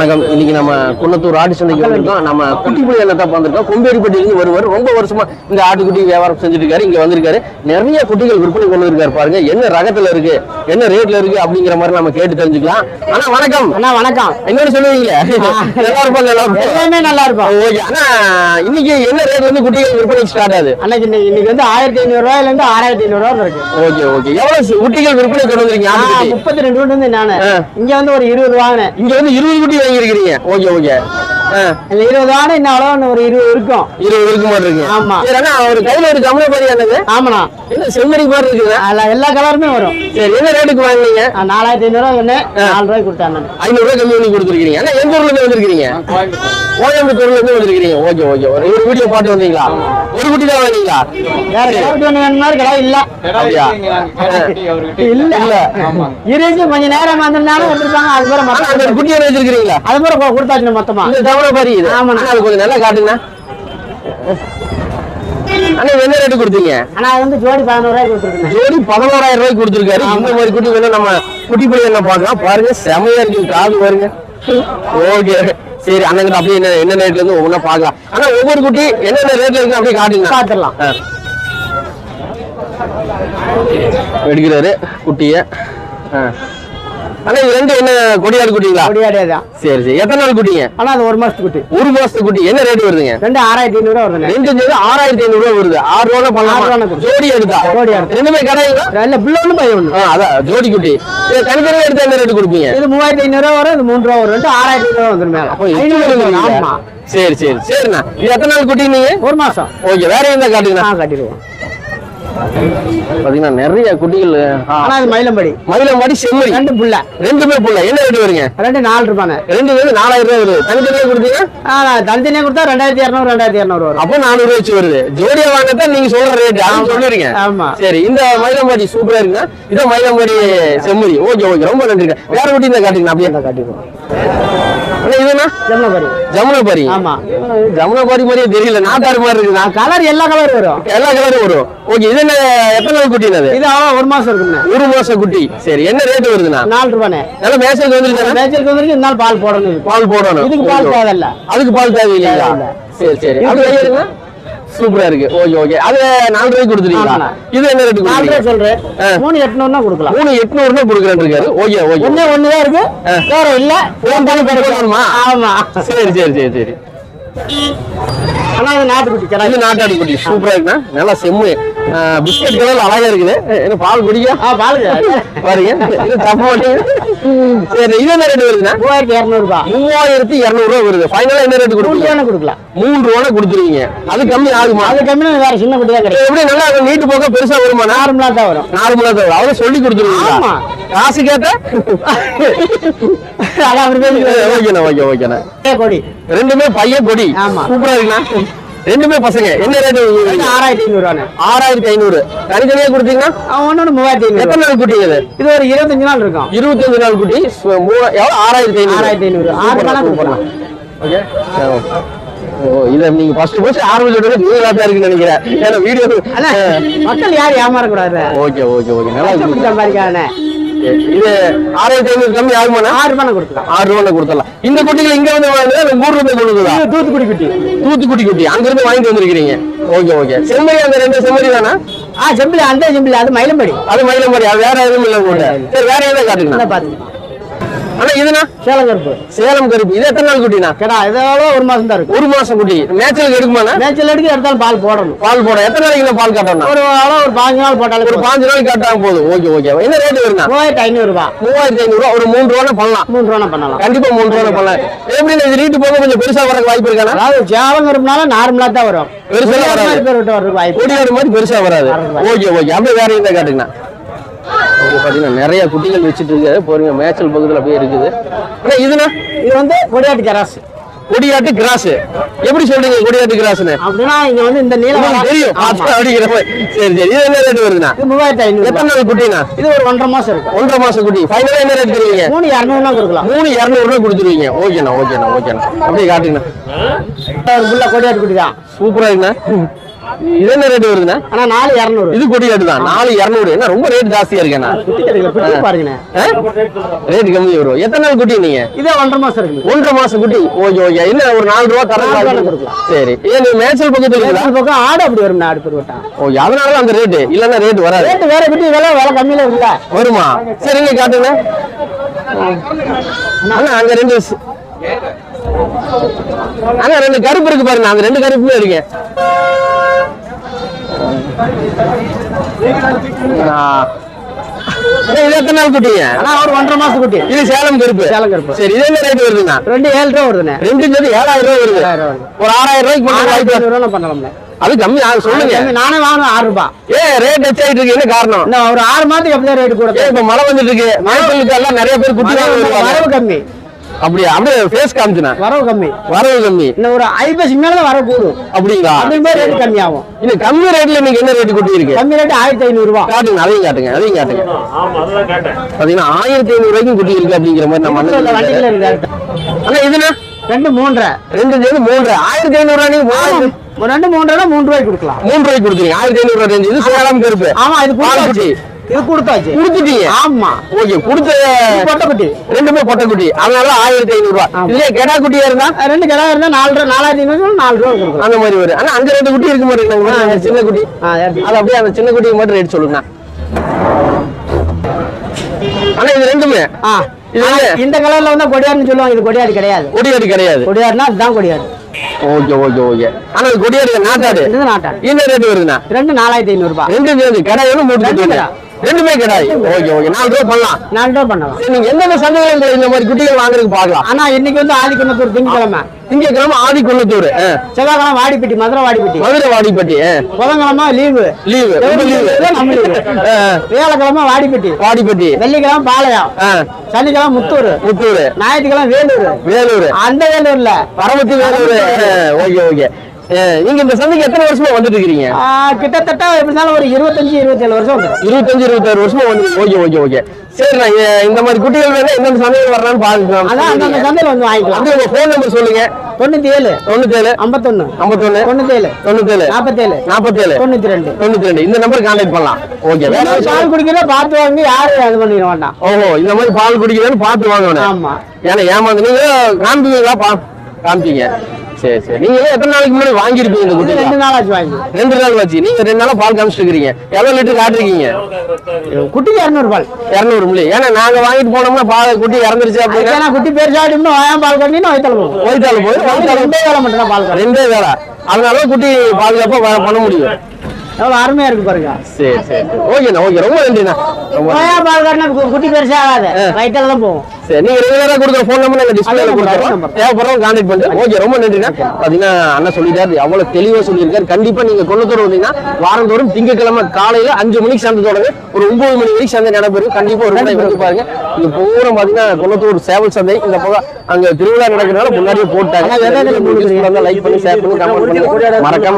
வணக்கம். இன்னைக்கு நம்ம குன்னத்தூர் ஆட்டு சந்தைக்கு வந்திருக்கோம். நம்ம குட்டிப்புலி என்னத்தான் வந்திருக்கோம். கொம்பேரிப்பட்டியிலிருந்து வருவார். ரொம்ப வருஷமா இந்த ஆட்டுக்குட்டி வியாபாரம் செஞ்சுட்டு இருக்காரு. இங்க வந்திருக்காரு. நிறைய குட்டிகள் விற்பனை கொண்டு இருக்காரு. பாருங்க என்ன ரகத்துல இருக்கு, என்ன ரேட்ல இருக்கு அப்படிங்கிற மாதிரி நம்ம கேட்டு தெரிஞ்சுக்கலாம். ஆனா வணக்கம். அண்ணா வணக்கம். என்னன்னு சொல்லுவீங்க? நல்லா இருப்பாங்க, எல்லாமே நல்லா இருக்கும். ஓகே. ஆனா இன்னைக்கு என்ன ரேட் வந்து குட்டிகள் விற்பனை ஸ்டார்ட் ஆகுது? அன்னைக்கு இன்னைக்கு வந்து 1500 ரூபாயில இருந்து 6500 ரூபாய் இருக்கு. Okay okay. எவ்வளவு குட்டிகள் விற்பனை கொண்டு வந்திருக்கீங்க? 32 குட்டி வந்து நானு இங்க வந்து ஒரு 20 வாங்கினேன். இங்க வந்து 20 குட்டி வாங்கியிருக்கிறீங்க. Okay okay. 20 வாங்க இன்னும் அவ்வளவு ஒரு 20 இருக்கும். 20 இருக்கு மாதிரி இருக்கு. ஆமா. ஒரு கையில ஒரு கமல பாரியானது. ஆமாண்ணா. என்ன செம்மறி மாதிரி இருக்குது. எல்லா கலருமே வரும். சரி, என்ன ரேட்டுக்கு வாங்குனீங்க? 4500 ரூபாய் ஒண்ணு 4 ரூபாய் கொடுத்தாங்க. 500 ரூபாய் கம்மி பண்ணி கொடுத்துருக்கீங்க. ஆனா எந்த ஊர்ல இருந்து வந்திருக்கீங்க? கோயம்புத்தூர்ல இருந்து வந்திருக்கீங்க. Okay okay. ஒரு வீடியோ பாட்டு வந்தீங்களா? ஒரு குட்டி தான் வாங்கினீங்களா? வேற கலர் வேணும்னா கடை இல்ல. அப்படியா? இல்ல இல்ல. இருந்துச்சு கொஞ்ச நேரம் வந்திருந்தாலும் வந்திருப்பாங்க. அது பேர மொத்தம் அந்த குட்டி என்ன வச்சிருக்கீங்களா? அது பேர கொடுத்தாச்சு மொத்தமா. இந்த தவளை பாரி இது. ஆமாண்ணா. அது கொஞ்சம் நல்லா காட்டுங்க. அண்ணா என்ன ரேட்டு கொடுத்தீங்க? ஆனா அது வந்து ஜோடி 11 ரூபாய் கொடுத்துருக்கேன். ஜோடி 11000 ரூபாய்க்கு கொடுத்துருக்காரு. இந்த மாதிரி குட்டி வேணும் நம்ம குட்டி போய் என்ன பார்க்கலாம். பாருங்க செமையா இருக்கு. காது பாருங்க. ஓகே சரி. அண்ணன் அப்படியே என்ன ரேட்ல இருந்து ஒவ்வொன்றா பார்க்கலாம். ஆனா ஒவ்வொரு குட்டி என்னென்ன ரேட்ல இருக்கு அப்படியே காட்டுங்க. பாத்துடலாம். எடுக்கிறாரு குட்டிய. ஆனா இது ரெண்டு என்ன கொடியாடு குட்டிங்களா? கொடியாடே தான். சரி சரி. எத்தனை நாள் குட்டிங்க? ஆனா அது 1 மாசத்து குட்டி. 1 மாசத்து குட்டி. என்ன ரேட் வருதுங்க? 6500 ரூபாய் வருதுங்க. ரெண்டு 6500 ரூபாய் வருது. 6 ரூபாய் பண்ணலாம். ஜோடி எடுத்தா ஜோடி எடுத்து ரெண்டுமே கடைங்களா? இல்ல பில் ஒண்ணு பை ஒண்ணு. அதான் ஜோடி குட்டி. இது தனித்தனியா எடுத்து என்ன ரேட் கொடுப்பீங்க? இது 3500 ரூபாய் வரும். இது 3 ரூபாய் வரும். 6500 ரூபாய் வந்துரும் மேல. அப்போ 500. ஆமா. சரி சரி சரிண்ணா. இது எத்தனை நாள் குட்டி நீங்க? 1 மாசம். ஓகே. வேற எந்த காட்டுங்கண்ணா? காட்டிடுவோம். பாத்தீங்கன்னா நிறைய குட்டிகள். ஆனா அது மயிலம்பாடி செம்மறி ரெண்டு புள்ள. ரெண்டுமே புள்ள. என்ன ரேட் வருங்க? ரெண்டு 4 ரூபாய். ரெண்டு 4000 ரூபாய் வருது. தனித்தனியா கொடுத்தீங்க? தனித்தனியா கொடுத்தா 2200 வரும். அப்போ 400 ரூபாய் வச்சு வருது. ஜோடியா வாங்கத்தான் நீங்க சொல்ற ரேட் சொல்லுறீங்க. ஆமா. சரி. இந்த மயிலம்பாடி சூப்பரா இருக்குங்க. இதான் மயிலம்பாடி செம்மறி. Okay okay. ரொம்ப நன்றிங்க. வேற குட்டி இருந்தா காட்டுங்க. அப்படியே காட்டிடுவோம். இதுனா ஜமுனாபாரி. ஆமா. ஜமுனாபாரி மாதிரியே தெரியல. நாட்டாறு மாதிரி இருக்குதா? கலர் எல்லா கலரும் வரும். எல்லா கலரும் வரும். ஓகே. இது என்ன எத்தனை நாள் குட்டி? இது 1 மாசம் இருக்குங்க. 1 மாசம் குட்டி. சரி. என்ன ரேட் வருதுண்ணா? 4 ரூபாய். நல்ல மேய்ச்சலுக்கு வந்துருக்கு. மேய்ச்சலுக்கு வந்துருக்கு. இந்த நாள் பால் போடணும். பால் போடணும். இதுக்கு பால் தேவையில்ல. அதுக்கு பால் தேவையில்லைங்களா? சரி சரி. அது கையிருங்க. சூப்பரா இருக்கு. Okay okay. அது 4 ரூபாய்க்கு கொடுத்துருக்கீங்களா? இது என்ன ரேட்? 4 ரூபாய் சொல்றேன். 3800 கொடுக்கலாம். 3800 கொடுக்குறேன்னு இருக்காரு. Okay okay. ஒண்ணு தான் இருக்கு. வேற இல்ல. போன் பண்ணி கொடுக்கணுமா? ஆமா. சரி சரி சரி சரி. ஆனா இது நாட்டுக்குட்டி. இது நாட்டாடு குட்டி. சூப்பரா இருக்குண்ணா. நல்லா செம்மு பிஸ்கட் கலர் அழகா இருக்குது. என்ன பால் குடிக்க? பால் பாருங்க. இது தப்பு மாட்டீங்க. சரி. இது என்ன ரேட் வருதுண்ணா? 3200 ரூபாய். 3200 ரூபாய் வருது. ஃபைனலா என்ன ரேட் கொடுப்பீங்க? கொடுக்கலாம். 3 ரூபாய் கொடுத்துருவீங்க. அது கம்மி ஆகுமா? அது கம்மி. வேற சின்ன குட்டி தான் கிடைக்கும். எப்படி நல்லா நீட்டு போக பெருசா வருமா? நார்மலா தான் வரும். நார்மலா தான் வரும். அவரை சொல்லி கொடுத்துருவீங்க. ஆமா. காசு கேட்டா ஓகேண்ணா. ஓகே ஓகேண்ணா. கொடி ரெண்டுமே பையன் கொடி. ஆமா. சூப்பரா இருக்குண்ணா. ரெண்டுமே பசங்க. என்ன ரேட்? 6500 ரூபாய். 6500. தனித்தனியா கொடுத்தீங்கன்னா ஒன்னு 3500. எத்தனை நாள் குட்டி இது? இது ஒரு 25 நாள் இருக்கும். 25 நாள் குட்டி. எவ்வளவு? 6500. 6 கணக்கு போடலாம். ஓகே. இத நீங்க ஃபர்ஸ்ட் ஆரம்பிச்சோட நீங்களா தான் இருக்குன்னு நினைக்கிறேன். ஏன்னா வீடியோ மக்கள் யாரும் ஏமாற கூடாது. Okay okay okay. நல்லா இருக்கு. சம்பாதிக்கானே. இது 6500 கம்மி ஆகுமாண்ணா? 6 ரூபாய் கொடுக்கலாம். 6 ரூபாய் கொடுத்தலாம். இந்த குட்டிகள் இங்க வந்து வாங்குறதா இல்ல 3 ரூபாய் கொடுக்குதா? தூத்துக்குடி குட்டி. தூத்துக்குடி குட்டி. அங்க இருந்து வாங்கிட்டு வந்திருக்கீங்க. Okay okay. செம்மறி அந்த 2 செம்மறி தானா? செம்பிளி. அந்த செம்பிளி அது மயிலம்பாடி. அது மயிலம்பாடி. அது வேற எதுவும் இல்ல கூட. சரி. வேற எதை காட்டுங்க. பாத்துக்கலாம். ஆனா இதுனா சேலம் கருப்பு. சேலம் கருப்பு. இது எத்தனை நாள் குட்டினா? கேடா இதோட 1 மாசம் தான் இருக்கு. 1 மாசம் குட்டி. மேய்ச்சலுக்கு எடுக்குமாண்ணா? மேய்ச்சல் எடுக்க எடுத்தாலும் பால் போடணும். பால் போட எத்தனை நாளைக்கு பால் காட்டணும்? ஒரு 5 நாள் போட்டாலும். ஒரு 5 நாளைக்கு காட்டாம போதும். Okay okay. என்ன ரேட் வருதுண்ணா? 3500 ரூபாய். 3500 ரூபாய். ஒரு 3 ரூபாய் பண்ணலாம். 3 ரூபாய் பண்ணலாம். கண்டிப்பா 3 ரூபாய் பண்ணலாம். எப்படி இது ரீட்டு போக கொஞ்சம் பெருசா வர வாய்ப்பு இருக்கானா? அதாவது சேலம் கருப்புனால நார்மலா தான் வரும். பெருசா வராது. கொடியாடு மாதிரி பெருசா வராது. Okay okay. அப்படியே வேற எந்த காட்டுங்கண்ணா? பாத்தீங்கன்னா நிறைய குட்டிகள் வச்சுட்டு இருக்காரு. போறீங்க மேய்ச்சல் பகுதியில் அப்படியே இருக்குது. ஆனா இதுனா? இது வந்து கொடியாட்டு கிராஸ். கொடியாட்டு கிராஸ். எப்படி சொல்றீங்க கொடியாட்டு கிராஸ்னு? அப்படின்னா இங்க வந்து இந்த நீளம் தெரியும். அப்படிங்கிற மாதிரி. சரி சரி. இது என்ன ரேட் வருதுண்ணா? 3500. எத்தனை நாள் குட்டினா? இது ஒரு 1.5 மாசம் இருக்கு. 1.5 மாசம் குட்டி. ஃபைனலா என்ன ரேட் தருவீங்க? 3200 கொடுக்கலாம். 3200 கொடுத்துருவீங்க. ஓகேண்ணா ஓகேண்ணா ஓகேண்ணா. அப்படியே காட்டுங்கண்ணா. ஒரு புள்ள கொடியாட்டு குட்டி தான். சூப்பரா இருக்குண்ணா. இது என்ன ரேட் வருதுண்ணா? ஆனா 4200. இது கொடி ரேட்டு தான் 4200. என்ன ரொம்ப ரேட் ஜாஸ்தியா இருக்கேண்ணா? குட்டி கிடைக்கல, குட்டி பாருங்கண்ணே. ரேட் கம்மி வரும். எத்தனை நாள் குட்டி நீங்க? இதே 1.5 மாசம் இருக்கு. 1.5 மாசம் குட்டி. Okay okay. என்ன ஒரு 4 ரூபா தரலாம். சரி. ஏன் நீ மேய்ச்சல் பக்கத்துல இருக்கீங்களா? பக்கம் ஆடு அப்படி வரும், ஆடு பெருவட்டான். ஓகே, அதனால அந்த ரேட் இல்லன்னா ரேட் வராது. ரேட் வேற குட்டி விலை கம்மியில இருக்குல்ல. வருமா? சரிங்க, காட்டுங்க. அண்ணா அங்க ரெண்டு அண்ணா 2 கருப்பு இருக்கு பாருங்க. அந்த 2 கருப்புமே இருக்கு. இது எத்தனை நாள் குட்டிங்க? ஆனா ஒரு 1.5 மாசம் குட்டி. இது சேலம் கருப்பு. சேலம் கருப்பு. சரி, இது என்ன ரேட் வருதுண்ணா? 7 ரூபா வருதுண்ணே. 2 சேர்த்து 7000 ரூபாய் வருது. ஒரு 6000 ரூபாய்க்கு பண்ணலாம்ல. அது கம்மி. சொல்லுங்க. நானே வாங்கணும் 6 ரூபாய். ரேட் எச்சாயிட்டு இருக்கு. என்ன காரணம்? ஒரு 6 மாதத்துக்கு அப்படியே ரேட் கூட. இப்ப மழை வந்துட்டு இருக்கு. மழைக்கு எல்லாம் நிறைய பேர் குட்டி வரவு கம்மி. அப்படியே ஃபேஸ் காமிச்சுனா வரவு கம்மி. இன்னும் ஒரு 5 மேல வர கூடும். அப்படிங்களா? அப்படியே ரேட் கம்மி ஆகும். இல்ல கம்மி ரேட்ல நீங்க என்ன ரேட் குட்டி இருக்கு? கம்மி ரேட் 1500 ரூபாய். காட்டுங்க, அதையும் காட்டுங்க. பாத்தீங்கன்னா 1500 ரூபாய்க்கு குட்டி இருக்கு அப்படிங்கிற மாதிரி நம்ம வண்டியில இருக்கு. ஆனா இதுனா 2 3 1500 ரூபாய். நீங்க 2 3 3 ரூபாய்க்கு கொடுக்கலாம். 3 ரூபாய்க்கு கொடுத்துருங்க. 1500 ரூபாய் ரேஞ்ச். இது சேலம் கருப்பு. ஆமா, இது கொடுத்தாச்சு. இது கொடுத்துட்டீங்க. ஆமா, ஓகே. கொடுத்த பொட்டக்குட்டி ரெண்டுமே பொட்டக்குட்டி. அதனால 1500 ரூபாய். இதுல கெடா குட்டியா இருந்தா 2 கிடா இருந்தா 4500 4 ரூபாய் கொடுக்கலாம். அந்த மாதிரி வரும். ஆனா அங்க 2 குட்டி இருக்கு மாதிரி சின்ன குட்டி. அது அப்படியே அந்த சின்ன குட்டிக்கு மட்டும் ரேட் சொல்லுங்க. ஆனா இது ரெண்டுமே இந்த கலர்ல வந்து கொடியாடுன்னு சொல்லுவாங்க. இது கொடியாடு கிடையாது. கொடியாடுனா அதுதான் கொடியாடு. Okay okay okay. ஆனா இது கொடியாடு நாட்டாடு. இது நாட்டாடு. என்ன ரேட் வருதுண்ணா? 2 4500 ரூபாய். 2 சேர்ந்து கடாயும் 3 ரெண்டுமே கடாய். Okay okay. 4 ரூபாய் பண்ணலாம். 4 ரூபாய் பண்ணலாம். நீங்க எந்தெந்த சந்தைகள் இந்த மாதிரி குட்டிகள் வாங்குறதுக்கு பார்க்கலாம். ஆனா இன்னைக்கு வந்து ஆதிக்குன்னத்தூர் திங்கக்கிழமை ஆதிக்குன்னத்தூர், செவ்வாய்க்கிழமை வாடிப்பட்டி, மதுரை வாடிப்பட்டி, புதன்கிழமை லீவு, வியாழக்கிழமை வாடிப்பட்டி, வெள்ளிக்கிழமை பாளையம், சனிக்கிழமை முத்தூர், ஞாயிற்றுக்கிழமை வேலூர். அந்த வேலூர்ல பரமத்தி வேலூர். Okay okay. நீங்க இந்த சந்தைக்கு எத்தனை வருஷமா வந்துட்டு இருக்கீங்க? கிட்டத்தட்ட எப்படினாலும் ஒரு 25-27 வருஷம் வந்து. 25-26 வருஷமா வந்து. Okay okay okay. சரி, நான் இந்த மாதிரி குட்டிகள் வேணா எந்தெந்த சந்தையில் வரலாம்னு பாக்கலாம். அதான் அந்த சந்தையில் வந்து வாங்கிக்கலாம். அப்படியே உங்க ஃபோன் நம்பர் சொல்லுங்க. 97 51 97 47 92 இந்த நம்பர் கான்டாக்ட் பண்ணலாம். ஓகே. பால் குடிக்கிறத பார்த்து வாங்க, யாரும் அது பண்ணிட வேண்டாம். ஓஹோ, இந்த மாதிரி பால் குடிக்கிறதுன்னு பார்த்து வாங்கணும். ஆமா, ஏன்னா ஏமாந்து நீங்க காமிப்பீங்களா? காமிப்பீங்க. சரி சரி. நீங்க எத்தனை நாளைக்கு முன்னாடி வாங்கிருப்பீங்க இந்த குட்டி? 2 நாள் ஆச்சு வாங்கி. 2 நாள் ஆச்சு. நீங்க 2 நாளா பால் காமிச்சிட்டு இருக்கீங்க. எவ்வளவு லிட்டர் காட்டுறீங்க? குட்டிக்கு 200 பால். 200 மில்லி. ஏன்னா நாங்க வாங்கிட்டு போனோம்னா பால் குட்டி இறந்துருச்சு அப்படின்னா குட்டி பெருசாடினா பால் கட்டினா வயிற்றால போய் 2 வேலை மட்டும் தான் பால். 2 வேலை. அதனால குட்டி பாதுகாப்பா பண்ண முடியும். எவ்வளவு அருமையா இருக்கு பாருங்க. சரி சரி. ஓகேண்ணா, ஓகே. ரொம்ப நன்றிண்ணா. பால் கட்டினா குட்டி பெருசா ஆகாது, வயிற்றால தான் போகும். சரி, நீங்க ரெகுலரா கொடுக்குற ஃபோன் நம்பர் நாங்க டிஸ்பிளேல கொடுத்துறோம். தேவைப்படுறவங்க கான்டாக்ட் பண்ணுங்க. ஓகே, ரொம்ப நன்றிண்ணா. பாத்தீங்கன்னா அண்ணா சொல்லிட்டாரு, அவ்வளவு தெளிவா சொல்லியிருக்காரு. கண்டிப்பா நீங்க கொன்னத்தூர் வந்தீங்கன்னா வாரந்தோறும் திங்கட்கிழமை காலையில 5 மணிக்கு சந்தை தொடங்க, ஒரு 9 மணி வரைக்கும் சந்தை நடைபெறும். கண்டிப்பா ஒரு முறை வந்து பாருங்க. இது பூரா பாத்தீங்கன்னா கொன்னத்தூர் சேவல் சந்தை. இந்த பக்கம் அங்க திருவிழா நடக்கிறதுனால முன்னாடியே போட்டாங்க. லைக் பண்ணி ஷேர் பண்ணி கமெண்ட் பண்ணுங்க. மறக்காம